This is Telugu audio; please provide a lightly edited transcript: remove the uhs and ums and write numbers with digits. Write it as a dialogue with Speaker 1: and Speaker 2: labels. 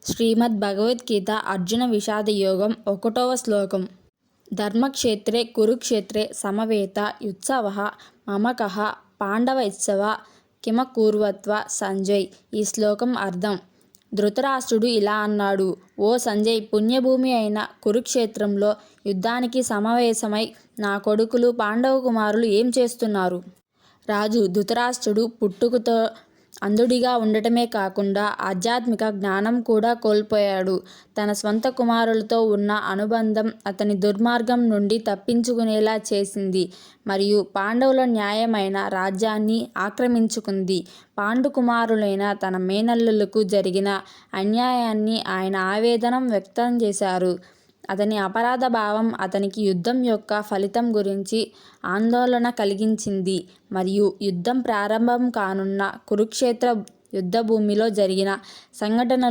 Speaker 1: శ్రీమద్ భగవద్గీత అర్జున విషాద యోగం 1వ శ్లోకం. ధర్మక్షేత్రే కురుక్షేత్రే సమవేత యుత్సవః మమకః పాండవైస్సవ కిమకుర్వత్వ సంజయ్. ఈ శ్లోకం అర్థం: ధృతరాష్ట్రుడు ఇలా అన్నాడు: ఓ సంజయ్, పుణ్యభూమి అయిన కురుక్షేత్రంలో యుద్ధానికి సమావేశమై నా కొడుకులు పాండవ కుమారులు ఏం చేస్తున్నారు? రాజు ధృతరాష్ట్రుడు పుట్టుకతో అంధుడిగా ఉండటమే కాకుండా ఆధ్యాత్మిక జ్ఞానం కూడా కోల్పోయాడు. తన స్వంత కుమారులతో ఉన్న అనుబంధం అతని దుర్మార్గం నుండి తప్పించుకునేలా చేసింది మరియు పాండవుల న్యాయమైన రాజ్యాన్ని ఆక్రమించుకుంది. పాండుకుమారులైన తన మేనల్లులకు జరిగిన అన్యాయాన్ని ఆయన ఆవేదన వ్యక్తం చేశారు. అతని అపరాధ భావం అతనికి యుద్ధం యొక్క ఫలితం గురించి ఆందోళన కలిగించింది మరియు యుద్ధం ప్రారంభం కానున్న కురుక్షేత్ర యుద్ధభూమిలో జరిగిన సంఘటనలు